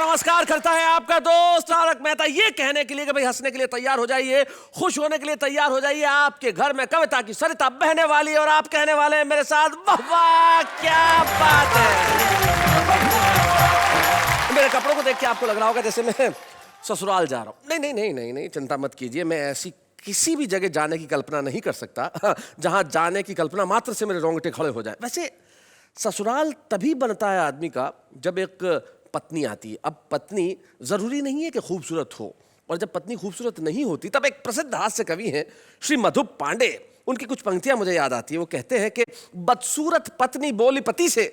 नमस्कार करता है आपका दोस्त तारक मेहता, ये कहने के लिए कि भाई हंसने के लिए तैयार हो जाइए, खुश होने के लिए तैयार हो जाइए। आपके घर में कविता की सरिता बहने वाली है और आप कहने वाले हैं मेरे साथ, वाह वाह क्या बात है। मेरे कपड़ों को देख के आपको लग रहा होगा जैसे मैं ससुराल जा रहा हूं। नहीं, चिंता मत कीजिए। मैं ऐसी किसी भी जगह जाने की कल्पना नहीं कर सकता जहां जाने की कल्पना मात्र से मेरे रोंगटे खड़े हो जाए। वैसे ससुराल तभी बनता है आदमी का जब एक पत्नी आती है। अब पत्नी जरूरी नहीं है कि खूबसूरत हो, और जब पत्नी खूबसूरत नहीं होती तब एक प्रसिद्ध हास्य कवि हैं श्री मधुप पांडे, उनकी कुछ पंक्तियां मुझे याद आती है। वो कहते हैं कि बदसूरत पत्नी बोली पति से,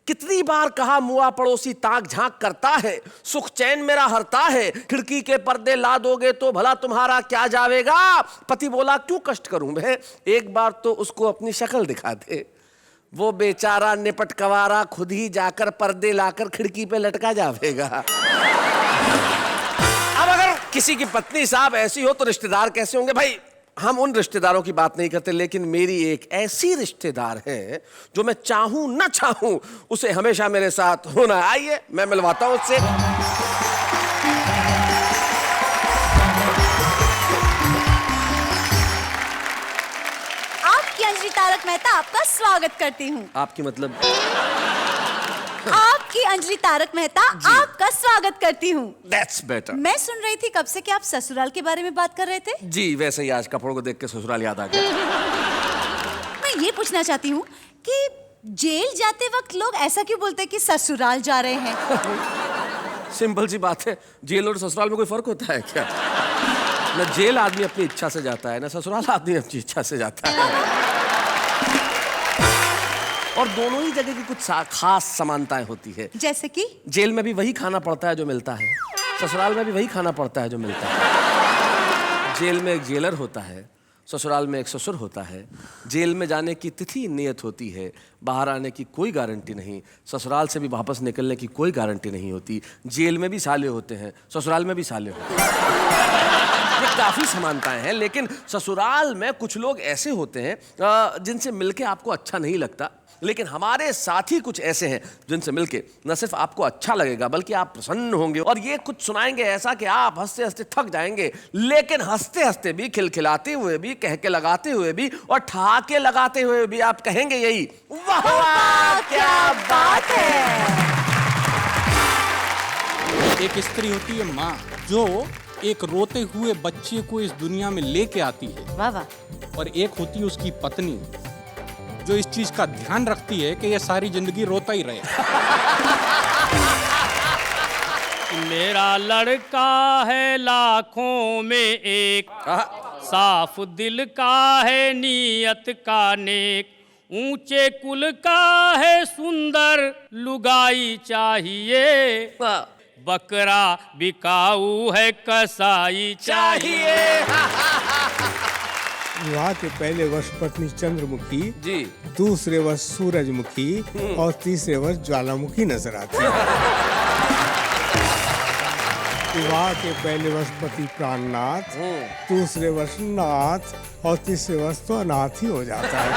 कितनी बार कहा मुआ पड़ोसी ताक झांक करता है, सुख चैन मेरा हरता है, खिड़की के पर्दे ला दोगे तो भला तुम्हारा क्या जावेगा। पति बोला क्यों कष्ट करूं मैं, एक बार तो उसको अपनी शक्ल दिखा दे। वो बेचारा निपट कवारा खुद ही जाकर पर्दे लाकर खिड़की पे लटका जावेगा। अब अगर किसी की पत्नी साहब ऐसी हो तो रिश्तेदार कैसे होंगे भाई। हम उन रिश्तेदारों की बात नहीं करते, लेकिन मेरी एक ऐसी रिश्तेदार है जो मैं चाहूं न चाहूं उसे हमेशा मेरे साथ होना। आइए मैं मिलवाता हूं उससे। अंजलि तारक मेहता आपका स्वागत करती हूँ। आपकी मतलब आपकी अंजलि तारक मेहता आपका स्वागत करती हूँ। That's better। मैं सुन रही थी कब से कि आप ससुराल के बारे में बात कर रहे थे। जी वैसे ही आज कपड़ों को देख के ससुराल याद आ गया। मैं ये पूछना चाहती हूँ कि जेल जाते वक्त लोग ऐसा क्यों बोलते हैं कि ससुराल जा रहे हैं। सिंपल सी बात है, जेल और ससुराल में कोई फर्क होता है क्या। न जेल आदमी अपनी इच्छा से जाता है, न ससुराल आदमी अपनी इच्छा से जाता है। और दोनों ही जगह की कुछ खास समानताएं होती है। जैसे कि जेल में भी वही खाना पड़ता है जो मिलता है, ससुराल में भी वही खाना पड़ता है जो मिलता है। जेल में एक जेलर होता है, ससुराल में एक ससुर होता है। जेल में जाने की तिथि नियत होती है, बाहर आने की कोई गारंटी नहीं। ससुराल से भी वापस निकलने की कोई गारंटी नहीं होती। जेल में भी साले होते हैं, ससुराल में भी साले होते हैं। ये काफी समानताएं हैं, लेकिन ससुराल में कुछ लोग ऐसे होते हैं जिनसे मिलके आपको अच्छा नहीं लगता, लेकिन हमारे साथी कुछ ऐसे हैं जिनसे मिलके न सिर्फ आपको अच्छा लगेगा बल्कि आप प्रसन्न होंगे। और ये कुछ सुनाएंगे ऐसा कि आप हंसते हंसते थक जाएंगे, लेकिन हंसते हंसते भी, खिलखिलाते हुए भी, कह के लगाते हुए भी और ठहाके लगाते हुए भी आप कहेंगे यही, वाह वाह क्या बात है। एक स्त्री होती है माँ, जो एक रोते हुए बच्चे को इस दुनिया में लेके आती है। वाह वाह। और एक होती है उसकी पत्नी, जो इस चीज का ध्यान रखती है कि ये सारी जिंदगी रोता ही रहे। मेरा लड़का है लाखों में एक, साफ दिल का है नीयत का नेक, ऊंचे कुल का है सुंदर लुगाई चाहिए, बकरा बिकाऊ है कसाई चाहिए। विवाह के पहले वर्ष पत्नी चंद्रमुखी जी, दूसरे वर्ष सूरजमुखी और तीसरे वर्ष ज्वालामुखी नजर आती है। विवाह के पहले वर्ष पति प्राणनाथ, दूसरे वर्ष नाथ और तीसरे वर्ष तो अनाथ ही हो जाता है।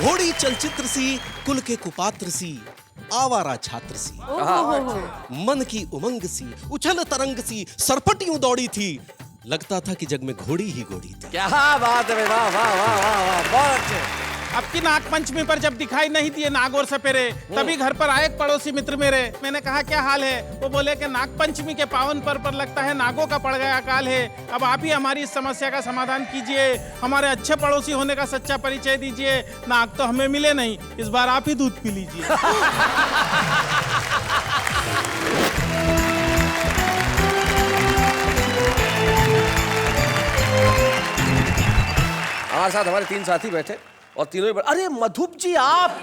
घोड़ी चलचित्र सी, कुल के कुपात्र सी, आवारा छात्र सी, मन की उमंग सी, उछल तरंग सी, सरपटियों दौड़ी थी, लगता था कि जग में घोड़ी ही घोड़ी थी। क्या बात है, वाह वाह वाह वाह, बहुत अच्छे। अब की नाग पंचमी पर जब दिखाई नहीं दिए नाग और सपेरे, तभी घर पर आए एक पड़ोसी मित्र मेरे। मैंने कहा क्या हाल है। वो बोले कि नाग पंचमी के पावन पर्व पर लगता है नागों का पड़ गया अकाल है। अब आप ही हमारी इस समस्या का समाधान कीजिए, हमारे अच्छे पड़ोसी होने का सच्चा परिचय दीजिए। नाग तो हमें मिले नहीं, इस बार आप ही दूध पी लीजिए। हमारे साथ हमारे तीन साथी बैठे और तीनों ही अरे मधुप जी, आप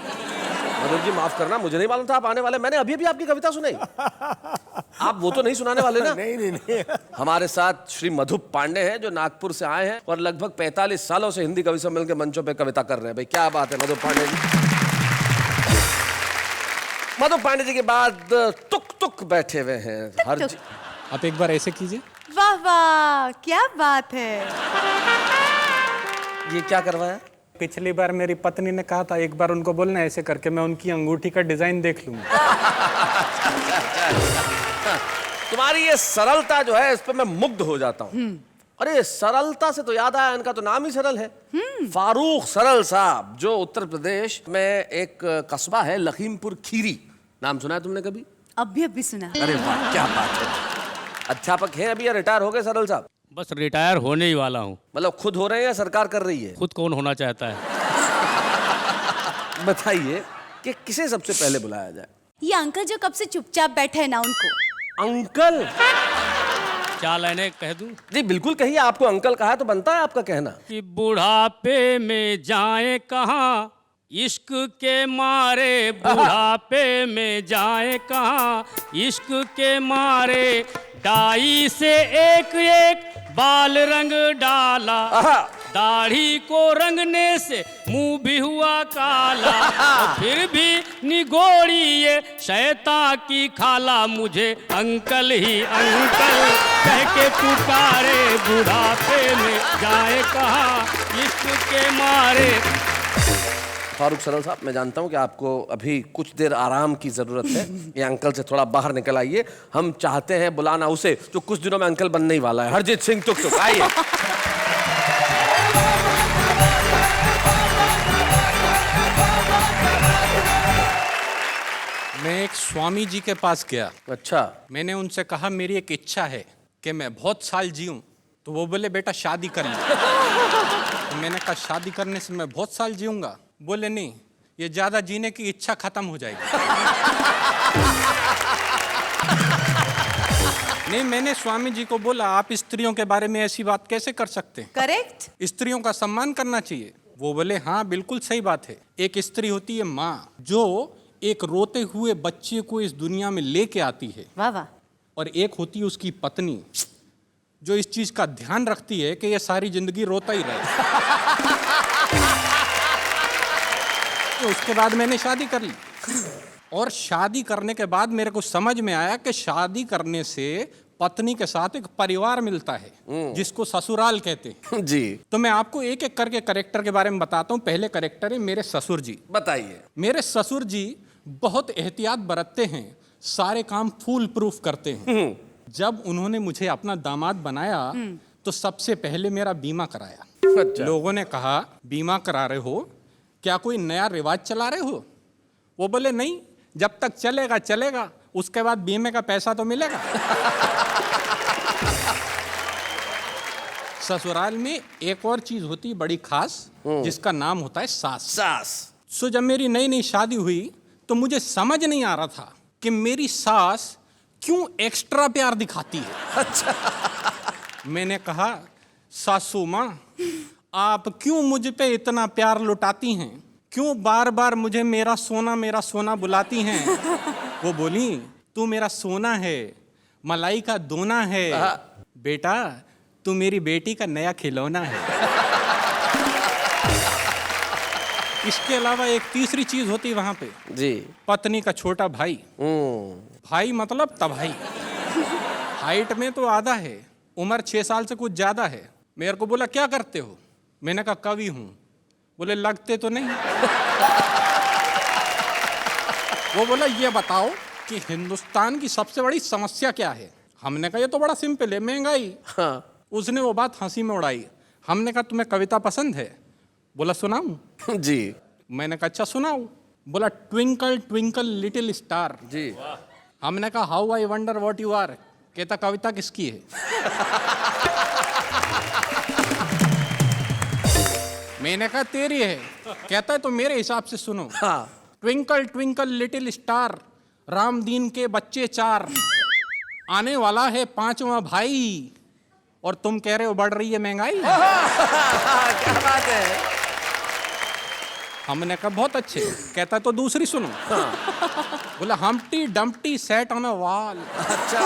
मधुप जी माफ करना, मुझे नहीं मालूम था आप आने वाले। मैंने अभी अभी आपकी कविता सुनाई। आप वो तो नहीं सुनाने वाले ना। नहीं। हमारे साथ श्री मधुप पांडे हैं जो नागपुर से आए हैं और लगभग 45 सालों से हिंदी कवि सम्मेलन के मंचों पे कविता कर रहे हैं। भाई क्या बात है मधुप पांडे जी। मधुप पांडे जी के बाद तुक तुक बैठे हुए हैं हर जी। आप एक बार ऐसे कीजिए। वाह वाह क्या बात है। ये क्या करवाया। पिछली बार मेरी पत्नी ने कहा था एक बार उनको बोलना ऐसे करके मैं उनकी अंगूठी का डिजाइन देख लूंगा। तुम्हारी ये सरलता जो है इस पे मैं मुग्ध हो जाता हूँ। अरे सरलता से तो याद आया, इनका तो नाम ही सरल है। फारूक सरल साहब, जो उत्तर प्रदेश में एक कस्बा है लखीमपुर खीरी, नाम सुना है तुमने कभी? अभी सुना। अरे वाह, क्या बात है। अध्यापक हैं अभी या रिटायर हो गए सरल साहब? बस रिटायर होने ही वाला हूँ। मतलब खुद हो रहे हैं या सरकार कर रही है? खुद कौन होना चाहता है? बताइए कि किसे सबसे पहले बुलाया जाए? ये अंकल जो कब से चुपचाप बैठे हैं ना, उनको। अंकल? क्या लाइनें कह दूं? जी बिल्कुल कहिए, आपको अंकल कहा है तो बनता है आपका कहना। कि बुढ़ापे में जाए कहाँ, इश्क के मारे बुढ़ापे में जाए कहाँ, इश्क के मारे डाई से एक एक बाल रंग डाला, दाढ़ी को रंगने से मुंह भी हुआ काला, और फिर भी निगोड़ी ये शैतान की खाला, मुझे अंकल ही अंकल कह के पुकारे, बुढ़ापे में जाए कहाँ, इश्क के मारे। फारूक सरल साहब, मैं जानता हूं कि आपको अभी कुछ देर आराम की जरूरत है। ये अंकल से थोड़ा बाहर निकल आइए। हम चाहते हैं बुलाना उसे जो कुछ दिनों में अंकल बनने ही वाला है, हरजीत सिंह टुक टुक। आइए। मैं एक स्वामी जी के पास गया। अच्छा। मैंने उनसे कहा मेरी एक इच्छा है कि मैं बहुत साल जीऊं। तो वो बोले बेटा शादी कर ले। तो मैंने कहा शादी करने से मैं बहुत साल जीऊंगा? बोले नहीं, ये ज्यादा जीने की इच्छा खत्म हो जाएगी। नहीं, मैंने स्वामी जी को बोला आप स्त्रियों के बारे में ऐसी बात कैसे कर सकते हैं? करेक्ट। स्त्रियों का सम्मान करना चाहिए। वो बोले हाँ बिल्कुल सही बात है। एक स्त्री होती है माँ, जो एक रोते हुए बच्चे को इस दुनिया में लेके आती है, वाह वाह। और एक होती है उसकी पत्नी, जो इस चीज का ध्यान रखती है कि ये सारी जिंदगी रोता ही रहे। तो उसके बाद मैंने शादी कर ली, और शादी करने के बाद मेरे को समझ में आया कि शादी करने से पत्नी के साथ एक परिवार मिलता है, जिसको ससुराल कहते हैं। जी तो मैं आपको एक एक करके कैरेक्टर के बारे में बताता हूँ। पहले कैरेक्टर है मेरे ससुर जी। बताइए। मेरे ससुर जी बहुत एहतियात बरतते हैं, सारे काम फूल प्रूफ करते हैं। जब उन्होंने मुझे अपना दामाद बनाया तो सबसे पहले मेरा बीमा कराया। अच्छा। लोगों ने कहा बीमा करा रहे हो, क्या कोई नया रिवाज चला रहे हो? वो बोले नहीं, जब तक चलेगा चलेगा, उसके बाद बीमे का पैसा तो मिलेगा। ससुराल में एक और चीज होती है बड़ी खास, जिसका नाम होता है सास। सास। सो जब मेरी नई नई शादी हुई तो मुझे समझ नहीं आ रहा था कि मेरी सास क्यों एक्स्ट्रा प्यार दिखाती है। अच्छा। मैंने कहा सासू माँ, आप क्यों मुझ पे इतना प्यार लुटाती हैं? क्यों बार बार मुझे मेरा सोना बुलाती हैं? वो बोली तू मेरा सोना है, मलाई का दोना है, बेटा तू मेरी बेटी का नया खिलौना है। इसके अलावा एक तीसरी चीज होती है वहां पे जी। पत्नी का छोटा भाई। भाई मतलब तभाई। हाइट में तो आधा है, उम्र 6 साल से कुछ ज्यादा है। मेरे को बोला क्या करते हो? मैंने कहा कवि हूं। बोले लगते तो नहीं। वो बोला ये बताओ कि हिंदुस्तान की सबसे बड़ी समस्या क्या है? हमने कहा ये तो बड़ा सिंपल है, महंगाई। हाँ। उसने वो बात हंसी में उड़ाई। हमने कहा तुम्हें कविता पसंद है? बोला सुनाऊं? जी। मैंने कहा अच्छा सुनाओ। बोला ट्विंकल ट्विंकल लिटिल स्टार। जी। हमने कहा how I wonder what you are. कहता कविता किसकी है? मैंने कहा तेरी है। कहता है तो मेरे हिसाब से सुनो। हाँ। Twinkle twinkle little star, Ram दीन के बच्चे 4, आने वाला है 5वां भाई, और तुम कह रहे हो बढ़ रही है महंगाई। क्या बात है। हमने कहा बहुत अच्छे। कहता तो दूसरी सुनो। बोला Humpty Dumpty sat on a wall. अच्छा।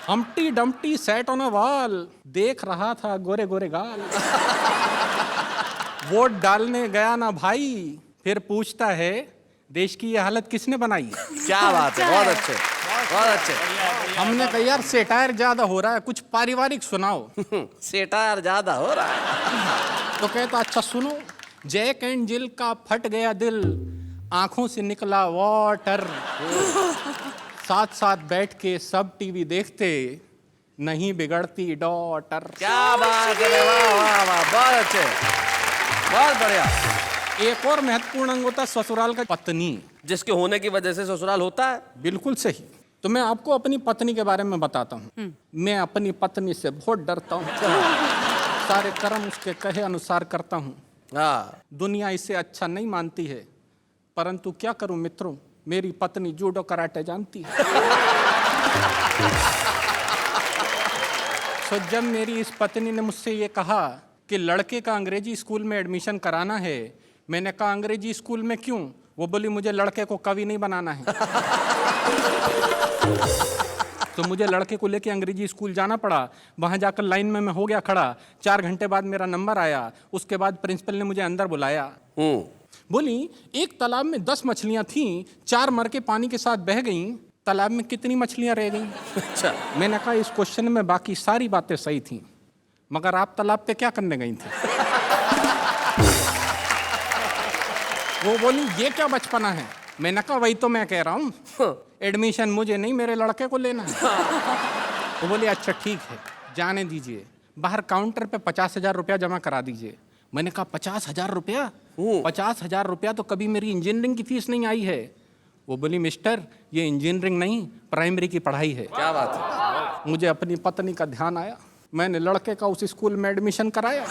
Humpty Dumpty sat on a wall, देख रहा था गोरे गोरे गाल। वोट डालने गया ना भाई, फिर पूछता है देश की ये हालत किसने बनाई? क्या बात है, बहुत अच्छे, बहुत अच्छे। हमने कहा यार सेटायर ज्यादा हो रहा है, कुछ पारिवारिक सुनाओ। सेटायर ज्यादा हो रहा है। तो कहता अच्छा सुनो, जैक एंड जिल का फट गया दिल, आंखों से निकला वाटर। साथ साथ बैठ के सब टीवी देखते, नहीं बिगड़ती डॉटर। क्या बात है, वाह वाह वाह, बहुत अच्छे, बहुत बढ़िया। एक और महत्वपूर्ण अंग होता है ससुराल का पत्नी, जिसके होने की वजह से ससुराल होता है। बिल्कुल सही। तो मैं आपको अपनी पत्नी के बारे में बताता हूँ। मैं अपनी पत्नी से बहुत डरता हूँ, सारे कर्म उसके कहे अनुसार करता हूँ। हाँ, दुनिया इसे अच्छा नहीं मानती है, परंतु क्या करूं मित्रों, मेरी पत्नी जूडो कराटे जानती है। तो जब मेरी इस पत्नी ने मुझसे ये कहा कि लड़के का अंग्रेजी स्कूल में एडमिशन कराना है, मैंने कहा अंग्रेजी स्कूल में क्यों? वो बोली मुझे लड़के को कवि नहीं बनाना है। तो मुझे लड़के को लेके अंग्रेजी स्कूल जाना पड़ा। वहाँ जाकर लाइन में मैं हो गया खड़ा। 4 घंटे बाद मेरा नंबर आया। उसके बाद प्रिंसिपल ने मुझे अंदर बुलाया। बोली एक तालाब में 10 मछलियाँ थीं, 4 मर के पानी के साथ बह गईं, तालाब में कितनी मछलियाँ रह गईं? अच्छा। मैंने कहा इस क्वेश्चन में बाकी सारी बातें सही थीं, मगर आप तालाब पे क्या करने गई थी? वो बोली ये क्या बचपना है? मैंने कहा वही तो मैं कह रहा हूँ, एडमिशन मुझे नहीं मेरे लड़के को लेना है। वो बोली अच्छा ठीक है, जाने दीजिए, बाहर काउंटर पे 50,000 रुपया जमा करा दीजिए। मैंने कहा 50,000 रुपया? 50,000 रुपया तो कभी मेरी इंजीनियरिंग की फीस नहीं आई है। वो बोली मिस्टर ये इंजीनियरिंग नहीं, प्राइमरी की पढ़ाई है। क्या बात है। मुझे अपनी पत्नी का ध्यान आया, मैंने लड़के का उस स्कूल में एडमिशन कराया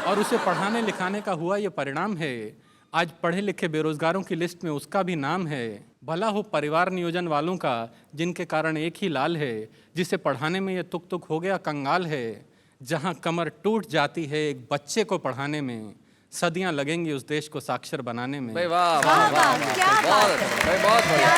और उसे पढ़ाने लिखाने का हुआ ये परिणाम है। आज पढ़े लिखे बेरोजगारों की लिस्ट में उसका भी नाम है। भला हो परिवार नियोजन वालों का, जिनके कारण एक ही लाल है, जिसे पढ़ाने में ये तुक तुक हो गया कंगाल है। जहाँ कमर टूट जाती है एक बच्चे को पढ़ाने में, सदियां लगेंगी उस देश को साक्षर बनाने में। भाई वाह वाह वाह, क्या बहुत बात है। भाई, बहुत बढ़िया।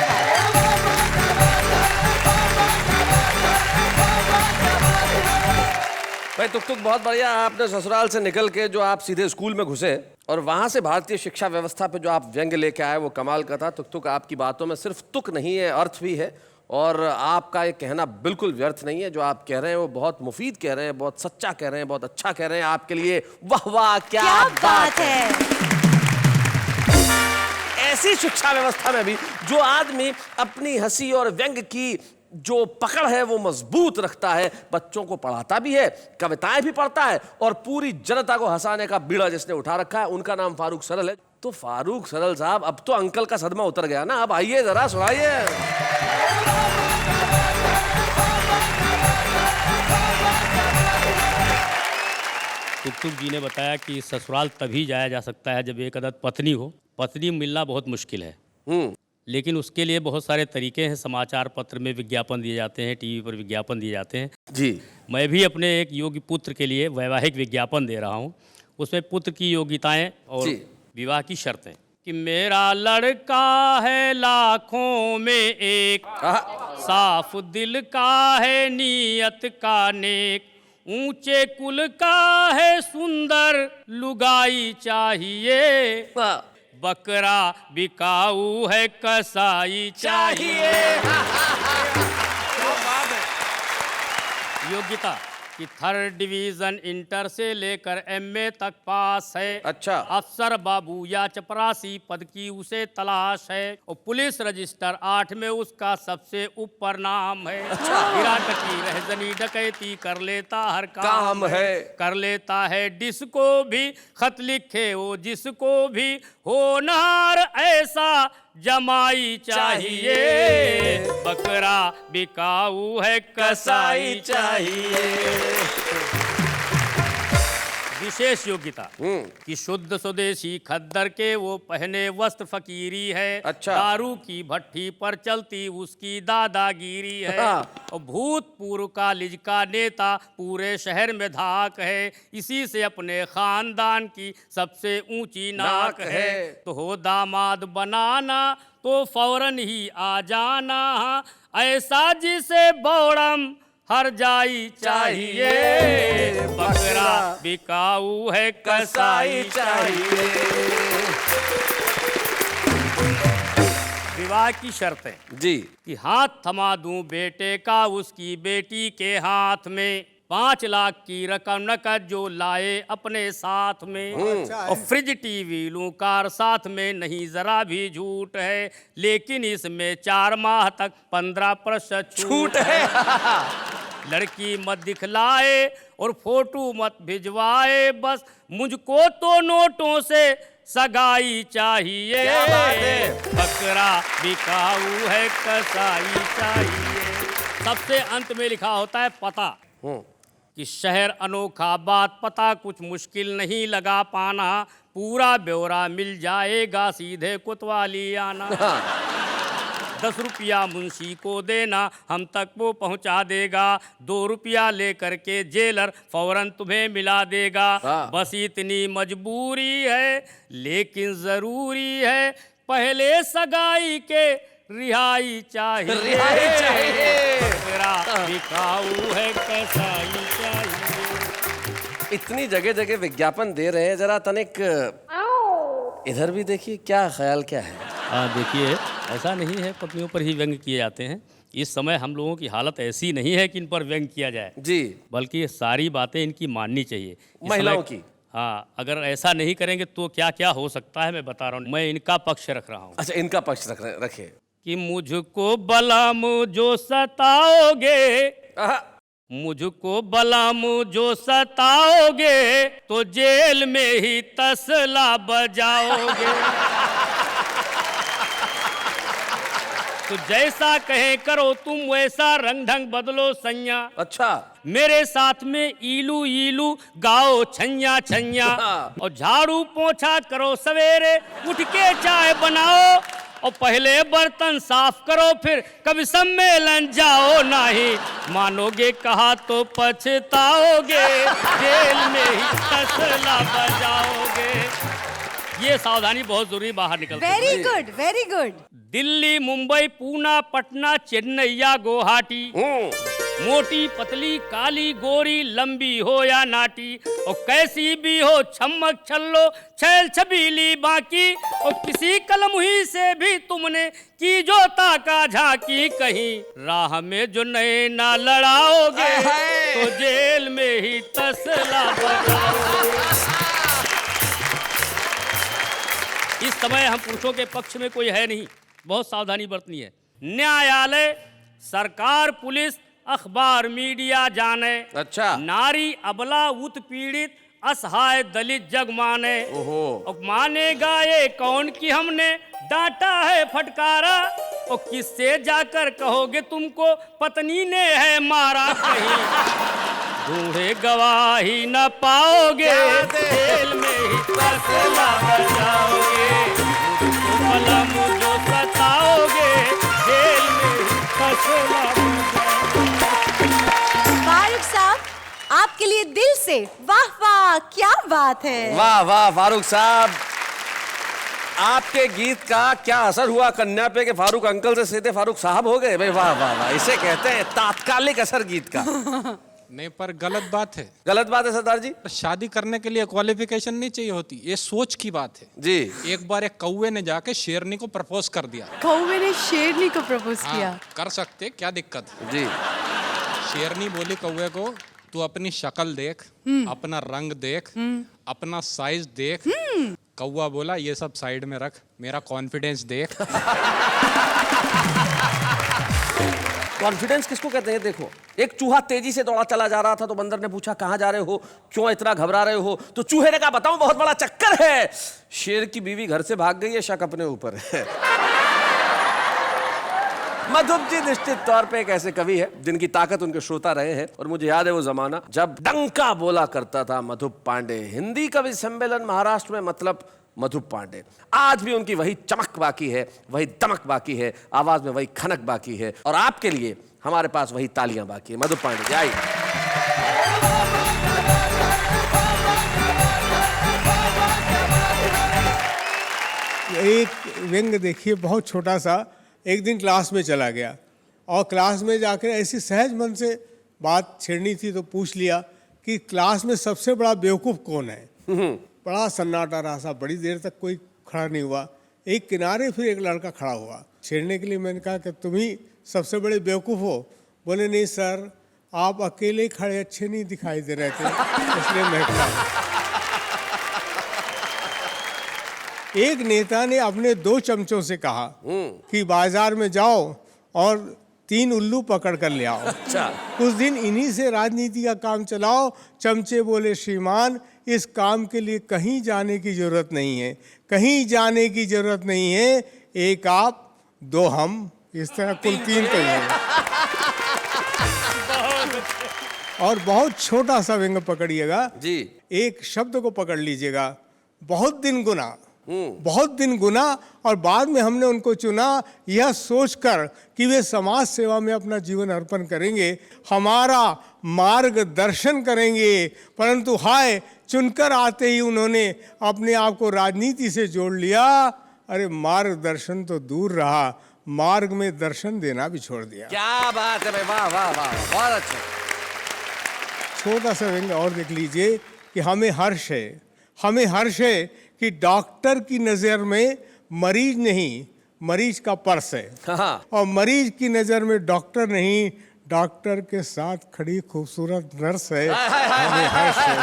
भाई तुक तुक बहुत बढ़िया। आपने ससुराल से निकल के जो आप सीधे स्कूल में घुसे और वहां से भारतीय शिक्षा व्यवस्था पे जो आप व्यंग्य लेके आए वो कमाल का था। तुक तुक आपकी बातों में सिर्फ तुक नहीं है, अर्थ भी है, और आपका ये कहना बिल्कुल व्यर्थ नहीं है। जो आप कह रहे हैं वो बहुत मुफीद कह रहे हैं, बहुत सच्चा कह रहे हैं, बहुत अच्छा कह रहे हैं। आपके लिए वाह वाह, क्या बात है। ऐसी शिक्षा व्यवस्था में भी जो आदमी अपनी हंसी और व्यंग की जो पकड़ है वो मजबूत रखता है, बच्चों को पढ़ाता भी है, कविताएं भी पढ़ता है, और पूरी जनता को हंसाने का बीड़ा जिसने उठा रखा है उनका नाम फारूक सरल है। तो फारूक सरल साहब, अब तो अंकल का सदमा उतर गया ना, अब आइए जरा सुनाइए। तुक जी ने बताया कि ससुराल तभी जाया जा सकता है जब एक अदद पत्नी हो। पत्नी मिलना बहुत मुश्किल है, लेकिन उसके लिए बहुत सारे तरीके हैं। समाचार पत्र में विज्ञापन दिए जाते हैं, टीवी पर विज्ञापन दिए जाते हैं। जी, मैं भी अपने एक योग्य पुत्र के लिए वैवाहिक विज्ञापन दे रहा हूँ। उसमें पुत्र की योग्यताएं और जी। विवाह की शर्तें कि मेरा लड़का है लाखों में एक, साफ दिल का है नीयत का नेक, ऊंचे कुल का है सुंदर लुगाई चाहिए, बकरा बिकाऊ है कसाई चाहिए। योग्यता कि 3rd डिवीजन इंटर से लेकर एमए तक पास है। अच्छा। अफसर बाबू या चपरासी पद की उसे तलाश है, और पुलिस रजिस्टर 8 में उसका सबसे ऊपर नाम है। गिराटकी रहजनी डकैती कर लेता हर काम है, कर लेता है डिस्को भी, खत लिखे वो जिसको भी, होनहार ऐसा जमाई चाहिए, बकरा बिकाऊ है कसाई चाहिए। विशेष योग्यता कि शुद्ध स्वदेशी खद्दर के वो पहने वस्त्र फकीरी है। अच्छा। दारू की भट्टी पर चलती उसकी दादागिरी है, और भूतपूर्व कॉलेज का नेता पूरे शहर में धाक है, इसी से अपने खानदान की सबसे ऊंची नाक है। तो हो दामाद बनाना तो फौरन ही आ जाना, ऐसा जिसे बौड़म हर जाई चाहिए, बकरा बिकाऊ है कसाई चाहिए। विवाह की शर्तें जी, कि हाथ थमा दूं बेटे का उसकी बेटी के हाथ में, 5 लाख की रकम नकद जो लाए अपने साथ में, और फ्रिज टीवी लूं कार साथ में, नहीं जरा भी झूठ है, लेकिन इसमें 4 माह तक 15% छूट है। लड़की मत दिखलाए और फोटो मत भिजवाए, बस मुझको तो नोटों से सगाई चाहिए। बकरा बिकाऊ है कसाई चाहिए। सबसे अंत में लिखा होता है पता, कि शहर अनोखा बात पता कुछ मुश्किल नहीं लगा पाना, पूरा ब्यौरा मिल जाएगा सीधे कोतवाली आना। 10 रुपया मुंशी को देना हम तक वो पहुंचा देगा, 2 रुपया लेकर के जेलर फौरन तुम्हें मिला देगा। बस इतनी मजबूरी है लेकिन जरूरी है, पहले सगाई के रिहाई चाहिए। बकरा बिकाऊ है कसाई चाहिए। इतनी जगह जगह विज्ञापन दे रहे हैं, जरा तनिक इधर भी देखिए, क्या ख्याल क्या है? देखिए, ऐसा नहीं है पत्नियों पर ही व्यंग किए जाते हैं। इस समय हम लोगों की हालत ऐसी नहीं है कि इन पर व्यंग किया जाए जी, बल्कि ये सारी बातें इनकी माननी चाहिए इस महिलाओं समय। की। हाँ, अगर ऐसा नहीं करेंगे तो क्या क्या हो सकता है मैं बता रहा हूँ। मैं इनका पक्ष रख रहा हूँ अच्छा, इनका पक्ष रखे। कि मुझको बलम जो सताओगे, आहा, मुझको बलम जो सताओगे, तो जेल में ही तसला बजाओगे। तो जैसा कहे करो तुम वैसा रंग ढंग बदलो सैया। अच्छा, मेरे साथ में ईलू ईलू गाओ छैया छैया, और झाड़ू पोछा करो सवेरे, उठ के चाय बनाओ, और पहले बर्तन साफ करो, फिर कभी सम्मेलन जाओ, नहीं मानोगे कहा तो पछताओगे, जेल में ही तसला बजाओगे। ये सावधानी बहुत जरूरी, बाहर निकल। Very good, very good. Delhi, Mumbai, Poona, Patna, Chennai या गुवाहाटी, मोटी पतली काली गोरी, लंबी हो या नाटी, और कैसी भी हो छमक छल्लो छैल छबीली बाकी, और किसी कलमुही से भी तुमने की जो ताका झांकी, कहीं राह में जो नए ना लड़ाओगे, तो जेल में ही तसला बजाओगे। इस समय हम पुरुषों के पक्ष में कोई है नहीं, बहुत सावधानी बरतनी है। न्यायालय, सरकार, पुलिस, अखबार, मीडिया जाने, अच्छा, नारी अबला उत्पीड़ित असहाय दलित जग माने, और मानेगा ये कौन कि हमने डांटा है फटकारा, और किससे जाकर कहोगे तुमको पत्नी ने है मारा, कहीं ढूंढे गवाही न पाओगे, जेल में ही तसला बजाओगे, कलम जो सताओगे, जेल में ही तसला बजाओगे। फारूक साहब, आपके लिए दिल से वाह वाह, क्या बात है। वाह वाह फारूक साहब, आपके गीत का क्या असर हुआ कन्या पे कि फारूक अंकल से सीधे फारूक साहब हो गए? भाई वाह वाह वाह, इसे कहते हैं तात्कालिक असर गीत का। नहीं, पर गलत बात है। गलत बात है सरदार जी? शादी करने के लिए क्वालिफिकेशन नहीं चाहिए होती, ये सोच की बात है जी। एक बार एक कौवे ने जाके शेरनी को प्रपोज कर दिया। कौवे ने शेरनी को प्रपोज किया? कर सकते, क्या दिक्कत है? जी। शेरनी बोली कौवे को, तू अपनी शक्ल देख, अपना रंग देख, अपना साइज देख। कौवा बोला ये सब साइड में रख, मेरा कॉन्फिडेंस देख। कॉन्फिडेंस किसको कहते हैं? देखो, एक चूहा तेजी से दौड़ा चला जा रहा था तो बंदर ने पूछा कहाँ जा रहे हो, क्यों इतना घबरा रहे हो? तो चूहे ने कहा बताऊं, बहुत बड़ा चक्कर है, शेर की बीवी घर से भाग गई है, शक अपने ऊपर है। मधुप जी निश्चित तौर पे एक ऐसे कवि है जिनकी ताकत उनके श्रोता रहे हैं, और मुझे याद है वो जमाना जब डंका बोला करता था मधुप पांडे। हिंदी कवि सम्मेलन महाराष्ट्र में मतलब मधुप पांडे। आज भी उनकी वही चमक बाकी है, वही दमक बाकी है, आवाज में वही खनक बाकी है, और आपके लिए हमारे पास वही तालियां बाकी है। मधुप पांडे जी आइए। एक व्यंग देखिए, बहुत छोटा सा। एक दिन क्लास में चला गया और क्लास में जाकर ऐसी सहज मन से बात छेड़नी थी तो पूछ लिया कि क्लास में सबसे बड़ा बेवकूफ़ कौन है। बड़ा सन्नाटा रहा, सा बड़ी देर तक कोई खड़ा नहीं हुआ। एक किनारे फिर एक लड़का खड़ा हुआ छेड़ने के लिए। मैंने कहा कि तुम ही सबसे बड़े बेवकूफ़ हो? बोले नहीं सर, आप अकेले खड़े अच्छे नहीं दिखाई दे रहे थे, इसलिए मैं खड़ा। एक नेता ने अपने 2 चमचों से कहा कि बाजार में जाओ और 3 उल्लू पकड़ कर ले आओ। अच्छा। कुछ दिन इन्हीं से राजनीति का काम चलाओ। चमचे बोले, श्रीमान इस काम के लिए कहीं जाने की जरूरत नहीं है, कहीं जाने की जरूरत नहीं है। 1 आप 2 हम, इस तरह कुल 3 तो ही है। और बहुत छोटा सा व्यंग पकड़िएगा जी। एक शब्द को पकड़ लीजिएगा, बहुत दिन गुना, बहुत दिन गुना। और बाद में हमने उनको चुना यह सोचकर कि वे समाज सेवा में अपना जीवन अर्पण करेंगे, हमारा मार्गदर्शन करेंगे। परंतु हाय, चुनकर आते ही उन्होंने अपने आप को राजनीति से जोड़ लिया। अरे मार्गदर्शन तो दूर रहा, मार्ग में दर्शन देना भी छोड़ दिया। क्या बात है भाई, वाह वाह वाह, बहुत अच्छा। छोटा सा व्यंग और देख लीजिए कि हमें हर्ष है, हमें हर्ष है कि डॉक्टर की नज़र में मरीज नहीं, मरीज का पर्स है। हाँ। और मरीज की नज़र में डॉक्टर नहीं, डॉक्टर के साथ खड़ी खूबसूरत नर्स है। हमें हर्ष है।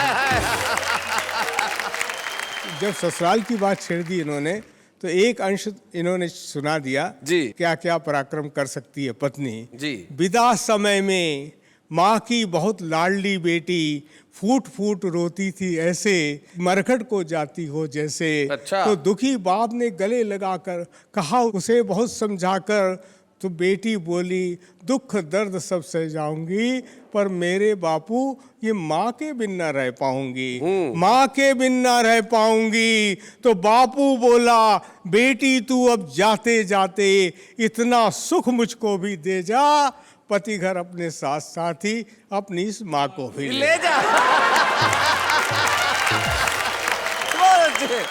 जब ससुराल की बात छेड़ दी इन्होंने, तो एक अंश इन्होंने सुना दिया जी। क्या क्या पराक्रम कर सकती है पत्नी। जी। विदा समय में माँ की बहुत लाडली बेटी फूट फूट रोती थी ऐसे, मरघट को जाती हो जैसे। अच्छा। तो दुखी बाप ने गले लगाकर कहा उसे बहुत समझाकर, तो बेटी बोली दुख दर्द सब सह जाऊंगी, पर मेरे बापू ये माँ के बिन न रह पाऊंगी, माँ के बिन न रह पाऊंगी। तो बापू बोला बेटी तू अब जाते जाते इतना सुख मुझको भी दे जा, पति घर अपने साथ साथ ही अपनी इस माँ को भी ले जा।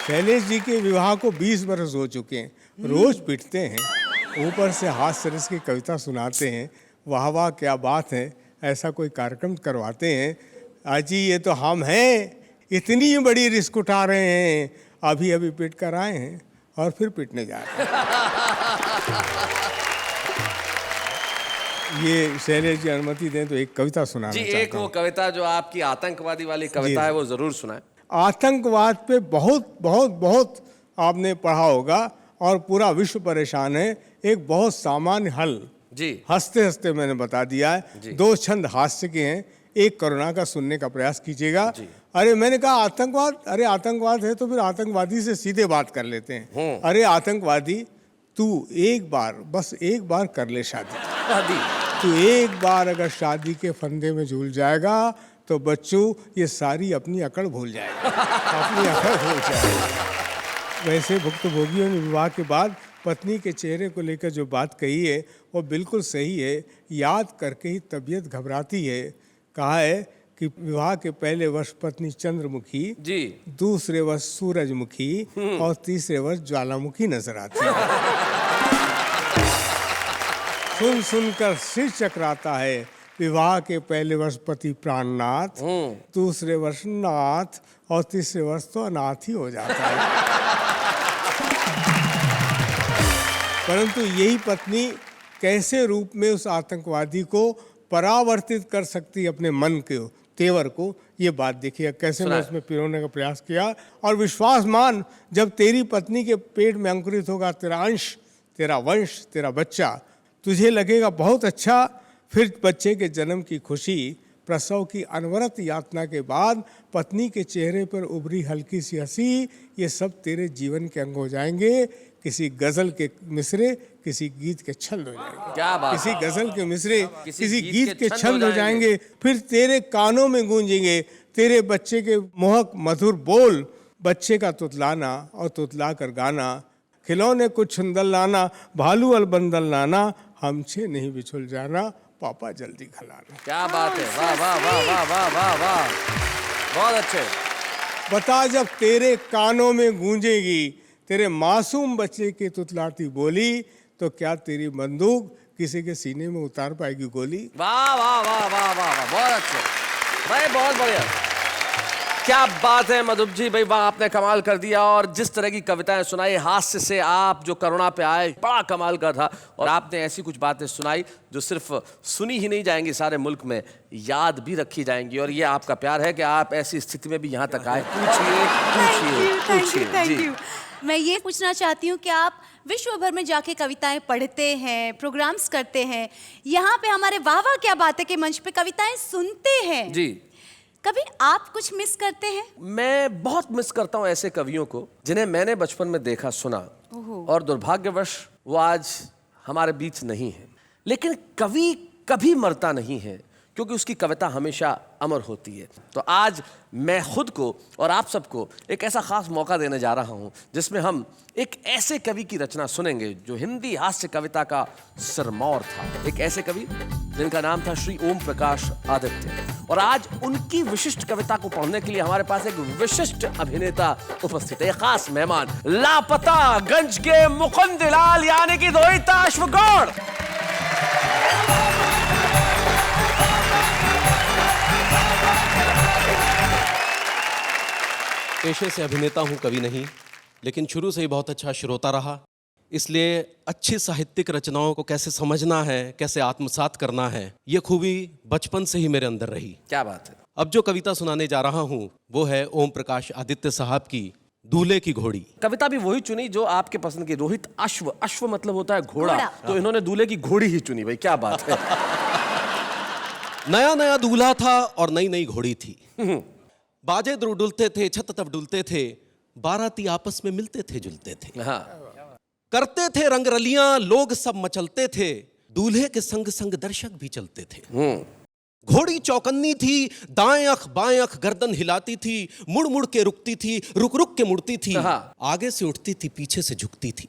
शैलेश जी के विवाह को 20 बरस हो चुके हैं। रोज पिटते हैं, ऊपर से हास्य रस की कविता सुनाते हैं, वाह वाह क्या बात है, ऐसा कोई कार्यक्रम करवाते हैं। अजी ये तो हम हैं, इतनी बड़ी रिस्क उठा रहे हैं, अभी अभी पिट कर आए हैं और फिर पिटने जा रहे हैं। ये शैलेश जी अनुमति दें तो एक कविता सुनाना जी। चाहता एक वो हूं। कविता जो आपकी आतंकवादी वाली कविता है वो जरूर सुनाए। आतंकवाद पे बहुत बहुत बहुत आपने पढ़ा होगा और पूरा विश्व परेशान है। एक बहुत सामान्य हल जी। हंसते हंसते मैंने बता दिया है। 2 छंद हास्य के हैं, एक करुणा का सुनने का प्रयास कीजिएगा। अरे मैंने कहा आतंकवाद, अरे आतंकवाद है तो फिर आतंकवादी से सीधे बात कर लेते हैं। अरे आतंकवादी तू एक बार, बस एक बार कर ले शादी। तू एक बार अगर शादी के फंदे में झूल जाएगा तो बच्चों ये सारी अपनी अकड़ भूल जाएगा, अपनी अकड़ भूल जाएगा। वैसे भुक्तभोगियों ने विवाह के बाद पत्नी के चेहरे को लेकर जो बात कही है वो बिल्कुल सही है। याद करके ही तबीयत घबराती है। कहा है कि विवाह के पहले वर्ष पत्नी चंद्रमुखी जी, दूसरे वर्ष सूरजमुखी और तीसरे वर्ष ज्वालामुखी नजर आती है। सुन सुनकर सिर चकराता है। विवाह के पहले वर्ष पति प्राणनाथ, दूसरे वर्ष नाथ और तीसरे वर्ष तो अनाथ ही हो जाता है। परंतु यही पत्नी कैसे रूप में उस आतंकवादी को परावर्तित कर सकती अपने मन के तेवर को, ये बात देखिए कैसे मैं उसमें पिरोने का प्रयास किया। और विश्वास मान, जब तेरी पत्नी के पेट में अंकुरित होगा तेरा अंश, तेरा वंश, तेरा बच्चा, तुझे लगेगा बहुत अच्छा। फिर बच्चे के जन्म की खुशी, प्रसव की अनवरत यातना के बाद पत्नी के चेहरे पर उभरी हल्की सी हंसी, ये सब तेरे जीवन के अंग हो जाएंगे। किसी गजल के मिसरे, किसी गीत के छंद हो जाएंगे। क्या बात। किसी गजल के मिसरे, किसी गीत के छंद हो जाएंगे। फिर तेरे कानों में गूंजेंगे तेरे बच्चे के मोहक मधुर बोल, बच्चे का तुतलाना और तुतला कर गाना, खिलौने कुछ छुंदल लाना, भालू अल बंदल लाना, हमसे नहीं बिछुल जाना, पापा जल्दी खलाना। क्या बात है, वाह वाह वाह वाह वाह वाह वाह, बहुत अच्छे। बता जब तेरे कानों में गूंजेगी तेरे मासूम बच्चे की तुतलाती बोली, तो क्या तेरी बंदूक किसी के सीने में उतार पाएगी गोली। वाह वाह वाह वाह वाह वाह, बहुत अच्छे भाई, बहुत बढ़िया। क्या बात है मधुप जी, भाई वाह, आपने कमाल कर दिया। और जिस तरह की कविताएं सुनाई, हास्य से आप जो करुणा पे आए, बड़ा कमाल का था। और आपने ऐसी कुछ बातें सुनाई जो सिर्फ सुनी ही नहीं जाएंगी, सारे मुल्क में याद भी रखी जाएंगी। और ये आपका प्यार है कि आप ऐसी स्थिति में भी यहाँ तक आए। पूछिए पूछिए पूछिए थैंक जी। यू। मैं ये पूछना चाहती हूँ कि आप विश्व भर में जाके कविताएं पढ़ते हैं, प्रोग्राम्स करते हैं, यहाँ पे हमारे वाह वाह क्या बात है के मंच पे कविताएं सुनते हैं जी। कभी आप कुछ मिस करते हैं? मैं बहुत मिस करता हूँ ऐसे कवियों को जिन्हें मैंने बचपन में देखा, सुना, और दुर्भाग्यवश वो आज हमारे बीच नहीं है। लेकिन कवि कभी मरता नहीं है, क्योंकि उसकी कविता हमेशा अमर होती है। तो आज मैं खुद को और आप सबको एक ऐसा खास मौका देने जा रहा हूं जिसमें हम एक ऐसे कवि की रचना सुनेंगे जो हिंदी हास्य कविता का सिरमौर था। एक ऐसे कवि जिनका नाम था श्री ओम प्रकाश आदित्य। और आज उनकी विशिष्ट कविता को पढ़ने के लिए हमारे पास एक विशिष्ट अभिनेता उपस्थित है, एक खास मेहमान, लापता गंज के मुकुंद लाल यानी कि रोहिताश गौड़। पेशे से अभिनेता हूं, कवि नहीं, लेकिन शुरू से ही बहुत अच्छा श्रोता रहा। इसलिए अच्छी साहित्यिक रचनाओं को कैसे समझना है, कैसे आत्मसात करना है, ये खूबी बचपन से ही मेरे अंदर रही। क्या बात है। अब जो कविता सुनाने जा रहा हूं वो है ओम प्रकाश आदित्य साहब की दूल्हे की घोड़ी। कविता भी वही चुनी जो आपके पसंद की, रोहित अश्व, अश्व मतलब होता है घोड़ा, घोड़ा। तो इन्होंने दूल्हे की घोड़ी ही चुनी। भाई क्या बात है। नया नया दूल्हा था और नई नई घोड़ी थी। बाजे डुलते थे, छत तब डुलते थे, बाराती आपस में मिलते थे, जुलते थे, हाँ। करते थे रंगरलियां, लोग सब मचलते थे, दूल्हे के संग संग दर्शक भी चलते थे। घोड़ी चौकन्नी थी, दाएं अख बाएं अख गर्दन हिलाती थी, मुड़ मुड़ के रुकती थी, रुक रुक के मुड़ती थी, हाँ। आगे से उठती थी, पीछे से झुकती थी।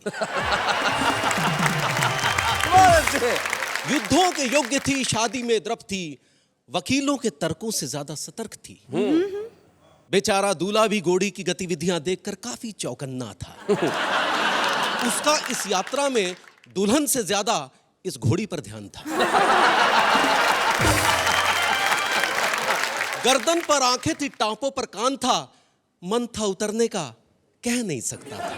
युद्धों के योग्य थी, शादी में द्रप थी, वकीलों के तर्कों से ज्यादा सतर्क थी। बेचारा दूल्हा भी घोड़ी की गतिविधियां देखकर काफी चौकन्ना था। उसका इस यात्रा में दुल्हन से ज्यादा इस घोड़ी पर ध्यान था। गर्दन पर आंखें थी, टांपों पर कान था, मन था उतरने का, कह नहीं सकता था।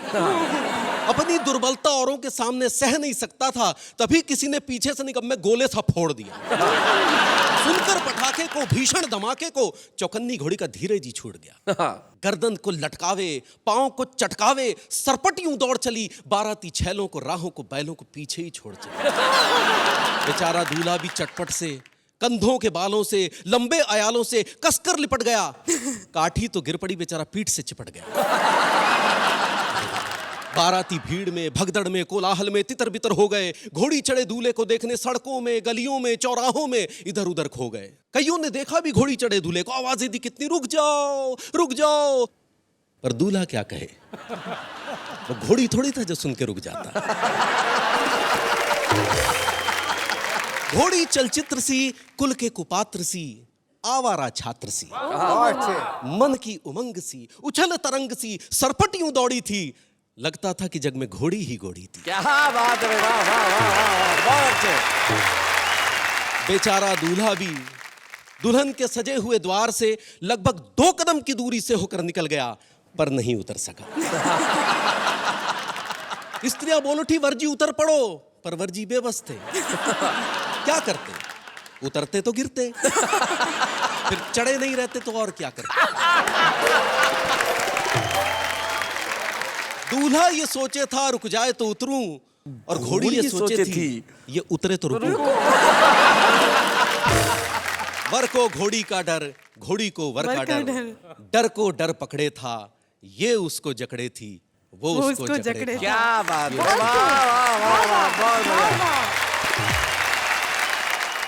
अपनी दुर्बलता औरों के सामने सह नहीं सकता था, तभी किसी ने पीछे से निकम्मे गोले सा फोड़ दिया। सुनकर पटाखे को, भीषण धमाके को, चौकन्नी घोड़ी का धीरे जी छूट गया। गर्दन को लटकावे, पांव को चटकावे, सरपट यूं दौड़ चली, बाराती छैलों को, राहों को, बैलों को पीछे ही छोड़ चली। बेचारा दूल्हा भी चटपट से, कंधों के बालों से, लंबे अयालों से कसकर लिपट गया। काठी तो गिर पड़ी, बेचारा पीठ से चिपट गया। बाराती भीड़ में, भगदड़ में, कोलाहल में तितर बितर हो गए। घोड़ी चढ़े दूल्हे को देखने सड़कों में, गलियों में, चौराहों में इधर उधर खो गए। कईयों ने देखा भी घोड़ी चढ़े दूल्हे को, आवाजें दी कितनी, रुक जाओ रुक जाओ। पर दूल्हा क्या कहे, वो घोड़ी थोड़ी था जो सुन के रुक जाता। घोड़ी चलचित्र सी, कुल के कुपात्र सी, आवारा छात्र सी, मन की उमंग सी, उछल तरंग सी, सरपट यूं दौड़ी थी, लगता था कि जग में घोड़ी ही घोड़ी थी। क्या बात है। वाह वाह वाह, बहुत अच्छे। बेचारा दूल्हा भी दुल्हन के सजे हुए द्वार से लगभग 2 कदम की दूरी से होकर निकल गया, पर नहीं उतर सका। स्त्रियां बोल उठी, वर्जी उतर पड़ो, पर वर्जी बेबस थे। क्या करते, उतरते तो गिरते, फिर चढ़े नहीं रहते तो और क्या करते। दूल्हा ये सोचे था रुक जाए तो उतरूं, और घोड़ी ये सोचे थी ये उतरे तो रुकूं। वर को घोड़ी का डर, घोड़ी को वर का डर, डर को डर पकड़े था, ये उसको जकड़े थी, वो उसको जकड़े था। क्या बात है। वाह वाह वाह वाह, बहुत बढ़िया।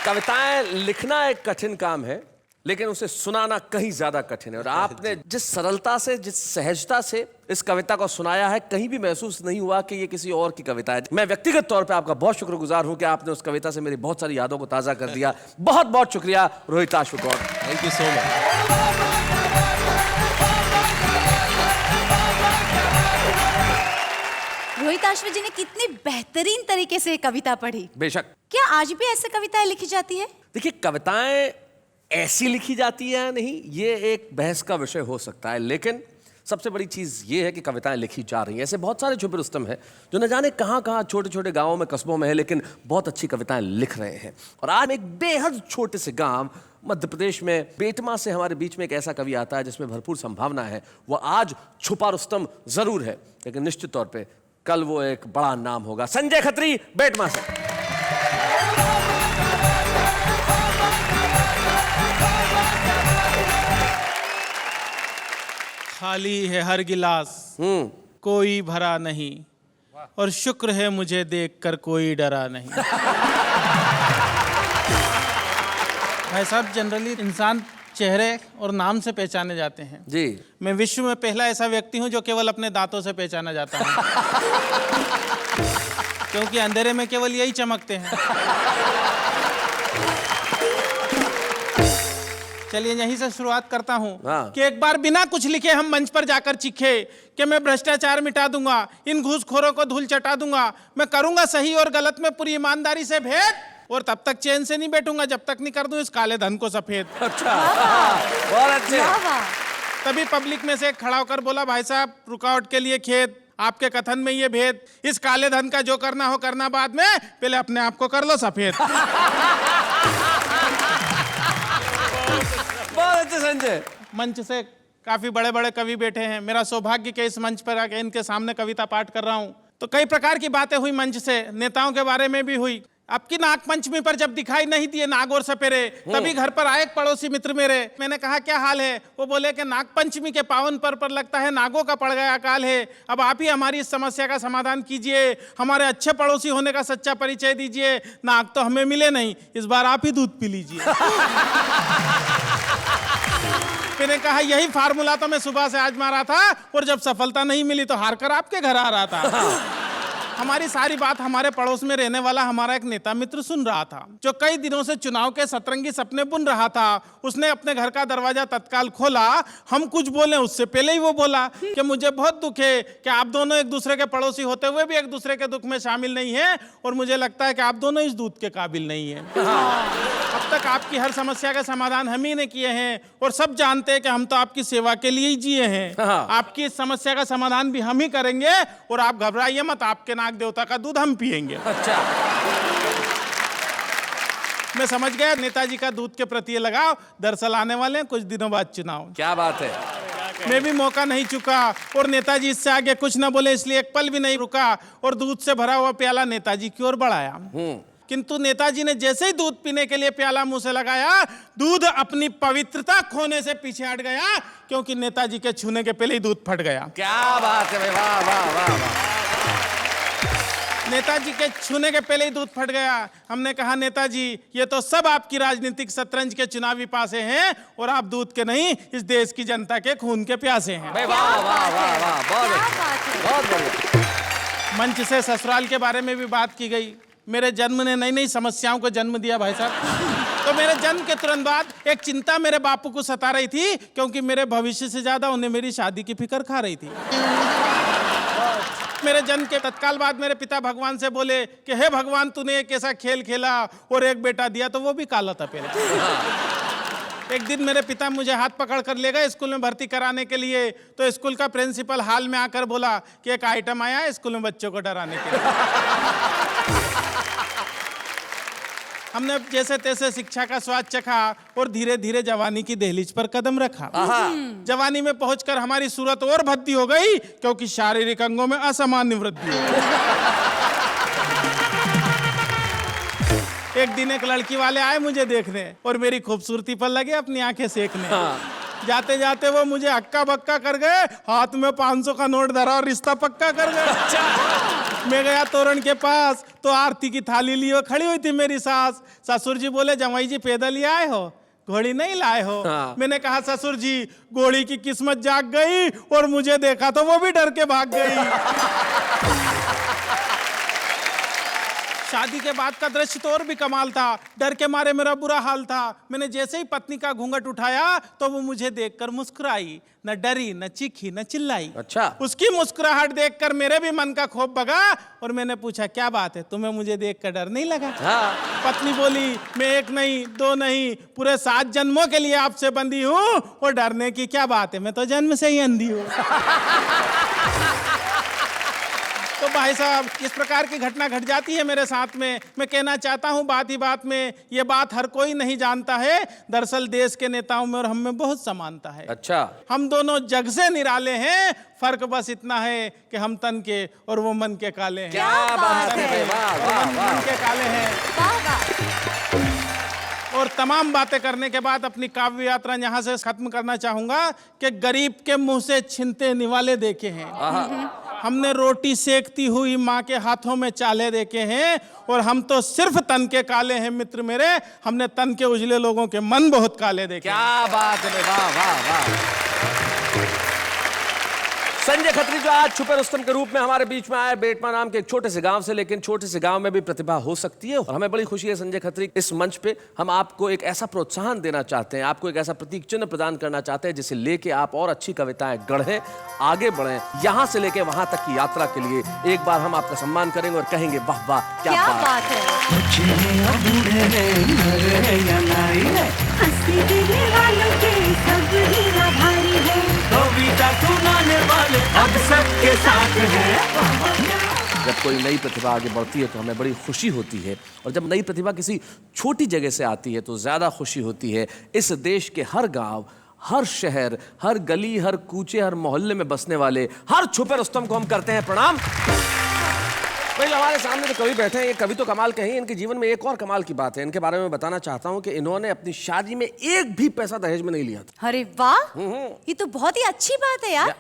कविताएं लिखना एक कठिन काम है, लेकिन उसे सुनाना कहीं ज्यादा कठिन है। और आपने जिस सरलता से, जिस सहजता से इस कविता को सुनाया है, कहीं भी महसूस नहीं हुआ कि ये किसी और की कविता है। मैं व्यक्तिगत तौर पे आपका बहुत शुक्रगुजार हूं कि आपने उस कविता से मेरी बहुत सारी यादों को ताजा कर दिया। बहुत बहुत शुक्रिया Rohitash Gaur. Thank you so much. Rohitash ji ने कितनी बेहतरीन तरीके से कविता पढ़ी। बेशक। क्या आज भी ऐसे कविताएं लिखी जाती है? देखिए, कविताएं ऐसी लिखी जाती है या नहीं, ये एक बहस का विषय हो सकता है, लेकिन सबसे बड़ी चीज ये है कि कविताएं लिखी जा रही हैं। ऐसे बहुत सारे छुपे रुस्तम हैं जो न जाने कहाँ कहाँ छोटे छोटे गांवों में, कस्बों में है, लेकिन बहुत अच्छी कविताएं लिख रहे हैं। और आज एक बेहद छोटे से गांव मध्य प्रदेश में बेटमा से हमारे बीच में एक ऐसा कवि आता है जिसमें भरपूर संभावना है। वो आज छुपा रुस्तम जरूर है, लेकिन निश्चित तौर पर कल वो एक बड़ा नाम होगा। संजय खत्री, बेटमा से। खाली है हर गिलास, कोई भरा नहीं, और शुक्र है मुझे देखकर कोई डरा नहीं। भाई साहब, जनरली इंसान चेहरे और नाम से पहचाने जाते हैं जी। मैं विश्व में पहला ऐसा व्यक्ति हूं जो केवल अपने दांतों से पहचाना जाता है। क्योंकि अंधेरे में केवल यही चमकते हैं। चलिए यहीं से शुरुआत करता हूँ कि एक बार बिना कुछ लिखे हम मंच पर जाकर चीखे कि मैं भ्रष्टाचार मिटा दूंगा, इन घूसखोरों को धूल चटा दूंगा, मैं करूंगा सही और गलत में पूरी ईमानदारी से भेद, और तब तक चैन से नहीं बैठूंगा जब तक नहीं कर दूं इस काले धन को सफेद। अच्छा, बहुत अच्छे। तभी पब्लिक में से एक खड़ा होकर बोला, भाई साहब रुकावट के लिए खेद, आपके कथन में ये भेद, इस काले धन का जो करना हो करना बाद में, पहले अपने आप को कर लो सफेद। बहुत अच्छे संजय। मंच से काफी बड़े बड़े कवि बैठे हैं, मेरा सौभाग्य कि इस मंच पर आके इनके सामने कविता पाठ कर रहा हूँ। तो कई प्रकार की बातें हुई मंच से, नेताओं के बारे में भी हुई। अब की नाग पंचमी पर जब दिखाई नहीं दिए नाग और सपेरे, तभी घर पर आए एक पड़ोसी मित्र मेरे। मैंने कहा क्या हाल है? वो बोले कि नाग पंचमी के पावन पर्व पर लगता है नागों का पड़ गया अकाल है। अब आप ही हमारी इस समस्या का समाधान कीजिए, हमारे अच्छे पड़ोसी होने का सच्चा परिचय दीजिए। नाग तो हमें मिले नहीं, इस बार आप ही दूध पी लीजिए। मैंने कहा यही फार्मूला तो मैं सुबह से आजमा रहा था, और जब सफलता नहीं मिली तो हार कर आपके घर आ रहा था। हमारी सारी बात हमारे पड़ोस में रहने वाला हमारा एक नेता मित्र सुन रहा था, जो कई दिनों से चुनाव के सतरंगी सपने बुन रहा था। उसने अपने घर का दरवाजा तत्काल खोला, हम कुछ बोले उससे पहले ही वो बोला कि मुझे बहुत दुख है कि आप दोनों एक दूसरे के पड़ोसी होते हुए भी एक दूसरे के दुख में शामिल नहीं है, और मुझे लगता है कि आप दोनों इस दूध के काबिल नहीं है। अब तक आपकी हर समस्या का समाधान हम ही ने किए हैं, और सब जानते हैं कि हम तो आपकी सेवा के लिए ही जिए हैं। आपकी इस समस्या का समाधान भी हम ही करेंगे, और आप घबराइए मत, आपके नाग देवता का दूध हम पिएंगे। अच्छा, मैं समझ गया नेताजी का दूध के प्रति ये लगाव। दरअसल आने वाले हैं कुछ दिनों बाद चुनाव। क्या बात है। मैं भी मौका नहीं चुका, और नेताजी इससे आगे कुछ न बोले, इसलिए एक पल भी नहीं रुका, और दूध से भरा हुआ प्याला नेताजी की ओर बढ़ाया। किंतु नेताजी ने जैसे ही दूध पीने के लिए प्याला मुंह से लगाया, दूध अपनी पवित्रता खोने से पीछे हट गया, क्योंकि नेताजी के छूने के पहले ही दूध फट गया। क्या बात है भाई, वाह वाह वाह वाह। नेताजी के छूने के पहले ही दूध फट गया। हमने कहा नेताजी ये तो सब आपकी राजनीतिक शतरंज के चुनावी पासे हैं, और आप दूध के नहीं इस देश की जनता के खून के प्यासे हैं। वाह वाह वाह वाह, बहुत अच्छा, बहुत बढ़िया। मंच से ससुराल के बारे में भी बात की गई। मेरे जन्म ने नई नई समस्याओं को जन्म दिया भाई साहब। तो मेरे जन्म के तुरंत बाद एक चिंता मेरे बापू को सता रही थी, क्योंकि मेरे भविष्य से ज्यादा उन्हें मेरी शादी की फिक्र खा रही थी। मेरे जन्म के तत्काल बाद मेरे पिता भगवान से बोले कि हे भगवान, तूने एक ऐसा खेल खेला और एक बेटा दिया तो वो भी काला था पहले। एक दिन मेरे पिता मुझे हाथ पकड़ कर ले गए स्कूल में भर्ती कराने के लिए। तो स्कूल का प्रिंसिपल हाल में आकर बोला कि एक आइटम आया है स्कूल में बच्चों को डराने के लिए। हमने जैसे तैसे शिक्षा का स्वाद चखा, और धीरे धीरे जवानी की दहलीज पर कदम रखा। जवानी में पहुंचकर हमारी सूरत और भद्दी हो गई, क्योंकि शारीरिक अंगों में असामान्य वृद्धि हो गई। एक दिन एक लड़की वाले आए मुझे देखने, और मेरी खूबसूरती पर लगे अपनी आंखें सेकने। जाते जाते वो मुझे हक्का बक्का कर गए, हाथ में 500 का नोट धरा और रिश्ता पक्का कर गए। मैं गया तोरण के पास, तो आरती की थाली लिए खड़ी हुई थी मेरी सास। ससुर जी बोले जमाई जी पैदल ही आए हो, घोड़ी नहीं लाए हो? मैंने कहा ससुर जी घोड़ी की किस्मत जाग गई, और मुझे देखा तो वो भी डर के भाग गई। शादी के बाद का दृश्य तो और भी कमाल था। डर के मारे मेरा बुरा हाल था। मैंने जैसे ही पत्नी का घूंघट उठाया तो वो मुझे देखकर मुस्कुराई, न डरी, न चीखी, न चिल्लाई। अच्छा। उसकी मुस्कुराहट देखकर मेरे भी मन का खौफ भगा और मैंने पूछा, क्या बात है, तुम्हें मुझे देखकर डर नहीं लगा? हाँ। पत्नी बोली, मैं 1 नहीं 2 नहीं पूरे 7 जन्मों के लिए आपसे बंधी हूँ और डरने की क्या बात है, मैं तो जन्म से ही अंधी हूँ। तो भाई साहब, इस प्रकार की घटना घट जाती है मेरे साथ में। मैं कहना चाहता हूँ बात ही बात में, ये बात हर कोई नहीं जानता है। दरअसल देश के नेताओं में और हम में बहुत समानता है। अच्छा। हम दोनों जग से निराले हैं, फर्क बस इतना है कि हम तन के और वो मन के काले हैं। क्या बात है भाई, वाह और वाह हम वाह। मन के काले हैं। वाह वाह। और तमाम बातें करने के बाद अपनी काव्य यात्रा यहाँ से खत्म करना चाहूंगा कि गरीब के मुंह से छिनते निवाले देखे हैं, हमने रोटी सेकती हुई माँ के हाथों में चाले देखे हैं, और हम तो सिर्फ तन के काले हैं मित्र मेरे, हमने तन के उजले लोगों के मन बहुत काले देखे। क्या बात है, वाह वाह वाह। संजय खत्री जो आज छुपे रुस्तम के रूप में हमारे बीच में आए, बेटमा नाम के एक छोटे से गांव से, लेकिन छोटे से गांव में भी प्रतिभा हो सकती है और हमें बड़ी खुशी है संजय खत्री, इस मंच पे हम आपको एक ऐसा प्रोत्साहन देना चाहते हैं, आपको एक ऐसा प्रतीक चिन्ह प्रदान करना चाहते हैं जिसे लेके आप और अच्छी कविताएं गढ़ें, आगे बढ़ें, यहां से लेके वहां तक की यात्रा के लिए एक बार हम आपका सम्मान करेंगे और कहेंगे वाह वाह क्या बात है। अब सबके साथ है। जब कोई नई प्रतिभा आगे बढ़ती है तो हमें बड़ी खुशी होती है, और जब नई प्रतिभा किसी छोटी जगह से आती है तो ज़्यादा खुशी होती है। इस देश के हर गांव, हर शहर, हर गली, हर कूचे, हर मोहल्ले में बसने वाले हर छुपे रुस्तम को हम करते हैं प्रणाम। भाई हमारे सामने तो कवि बैठे हैं, ये कवि तो कमाल के हैं, इनके जीवन में एक और कमाल की बात है, इनके बारे में बताना चाहता हूं कि इन्होंने अपनी शादी में एक भी पैसा दहेज में नहीं लिया था। अरे वाह, ये तो बहुत ही अच्छी बात है यार।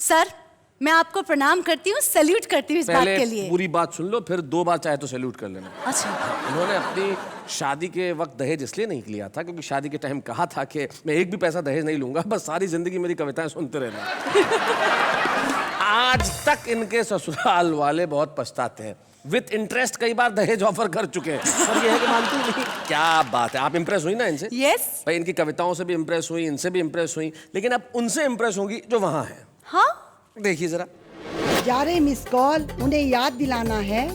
सर, मैं आपको प्रणाम करती हूँ, सैल्यूट करती हूँ इस बात के लिए। पूरी बात सुन लो, फिर 2 बार चाहे तो सैल्यूट कर लेना। अच्छा। उन्होंने अपनी शादी के वक्त दहेज इसलिए नहीं लिया था क्योंकि शादी के टाइम कहा था कि मैं एक भी पैसा दहेज नहीं लूंगा, बस सारी जिंदगी मेरी कविताएं सुनते रहना। आज तक इनके ससुराल वाले बहुत पछताते हैं, विद इंटरेस्ट कई बार दहेज ऑफर कर चुके हैं, और ये है कि मानती नहीं। क्या बात है, आप इंप्रेस हुई ना इनसे? यस। भाई इनकी कविताओं से भी इंप्रेस हुई, इनसे भी इंप्रेस हुई, लेकिन अब उनसे इंप्रेस होंगी जो वहां है। हाँ, देखिए जरा। जा रहे मिस कॉल, उन्हें याद दिलाना है,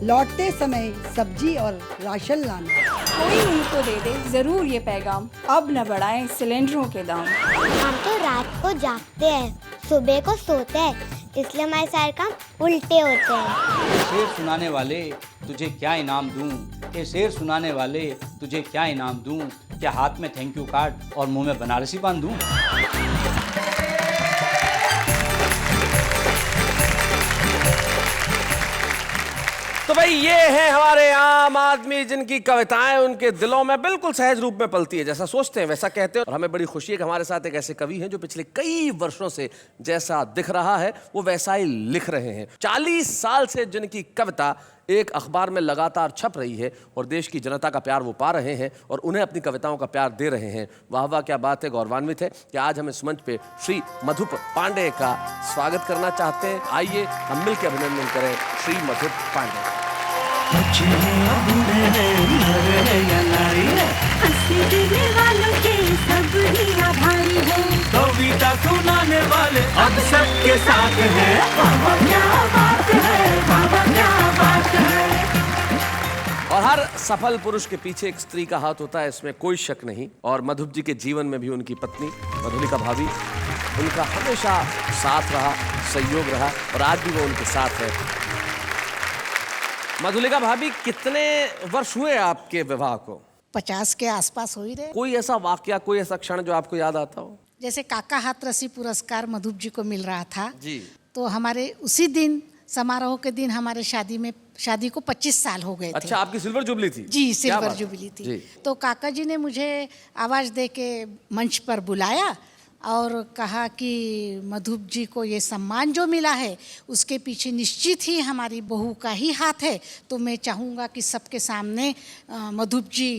लौटते समय सब्जी और राशन लाना। कोई उनको दे दे जरूर ये पैगाम, अब न बढ़ाएं सिलेंडरों के दाम। हम तो रात को जागते हैं, सुबह को सोते हैं, इसलिए हमारे सारे काम उल्टे होते हैं। शेर सुनाने वाले तुझे क्या इनाम दूं, ये शेर सुनाने वाले तुझे क्या इनाम दूं, क्या हाथ में थैंक यू कार्ड और मुंह में बनारसी बांधूं। तो भाई ये है हमारे आम आदमी जिनकी कविताएं उनके दिलों में बिल्कुल सहज रूप में पलती है, जैसा सोचते हैं वैसा कहते हैं। और हमें बड़ी खुशी है कि हमारे साथ एक ऐसे कवि हैं जो पिछले कई वर्षों से जैसा दिख रहा है वो वैसा ही लिख रहे हैं। 40 साल से जिनकी कविता एक अखबार में लगातार छप रही है और देश की जनता का प्यार वो पा रहे हैं और उन्हें अपनी कविताओं का प्यार दे रहे हैं। वाह वाह क्या बात है, गौरवान्वित है कि आज हम इस मंच पे श्री मधुप पांडे का स्वागत करना चाहते हैं। आइए हम मिलकर अभिनंदन करें श्री मधुप पांडे। कविता सुनाने वाले अब सबके साथ है। क्या बात है, क्या बात है। और हर सफल पुरुष के पीछे एक स्त्री का हाथ होता है, इसमें कोई शक नहीं। और मधुप जी के जीवन में भी उनकी पत्नी मधुलिका भाभी उनका हमेशा साथ रहा, सहयोग रहा और आज भी वो उनके साथ है। मधुलिका भाभी, कितने वर्ष हुए आपके विवाह को? 50 के आसपास हो ही रहे। कोई ऐसा वाकया, कोई ऐसा क्षण जो आपको याद आता हो? जैसे काका हाथरसी पुरस्कार मधुप जी को मिल रहा था जी, तो हमारे उसी दिन समारोह के दिन हमारे शादी को 25 साल हो गए थे। अच्छा, आपकी सिल्वर जुबली थी? जी, सिल्वर जुबली थी जी। तो काका जी ने मुझे आवाज दे के मंच पर बुलाया और कहा कि मधुप जी को ये सम्मान जो मिला है उसके पीछे निश्चित ही हमारी बहू का ही हाथ है, तो मैं चाहूँगा कि सबके सामने मधुप जी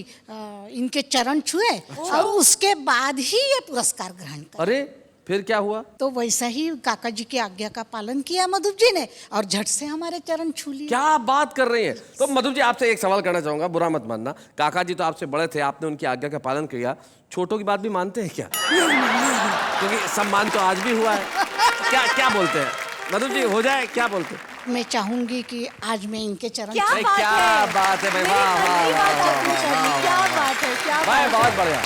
इनके चरण छुए और उसके बाद ही ये पुरस्कार ग्रहण करें। अरे फिर क्या हुआ? तो वैसा ही काका जी की आज्ञा का पालन किया मधुप जी ने और झट से हमारे चरण छू लिए। क्या बात कर रही हैं? तो मधुप जी आपसे एक सवाल करना चाहूंगा, बुरा मत मानना। काका जी तो आपसे बड़े थे, आपने उनकी आज्ञा का पालन किया, छोटों की बात भी मानते हैं क्या? क्योंकि सम्मान तो आज भी हुआ है। क्या क्या बोलते हैं मधुप जी, हो जाए? क्या बोलते हैं? मैं चाहूंगी कि आज मैं इनके चरण क्या भाई, बात क्या है? बात है भाई, मेरी वाह वाह पहली बात वाह, आपने वाह, सुनी, वाह, क्या वाह, बात है, क्या भाई बात बहुत है? बढ़िया।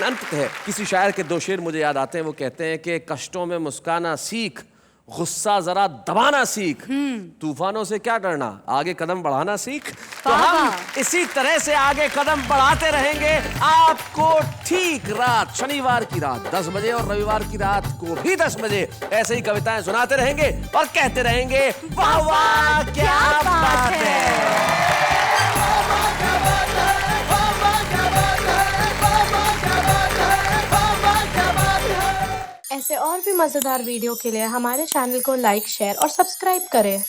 अंततः किसी शायर के 2 शेर मुझे याद आते हैं, वो कहते हैं कि कष्टों में मुस्काना सीख, गुस्सा जरा दबाना सीख, तूफानों से क्या डरना, आगे कदम बढ़ाना सीख। तो हम इसी तरह से आगे कदम बढ़ाते रहेंगे, आपको ठीक रात, शनिवार की रात 10 बजे और रविवार की रात को भी 10 बजे ऐसे ही कविताएं सुनाते रहेंगे और कहते रहेंगे वाह वाह क्या बात है। ऐसे और भी मज़ेदार वीडियो के लिए हमारे चैनल को लाइक, शेयर और सब्सक्राइब करें।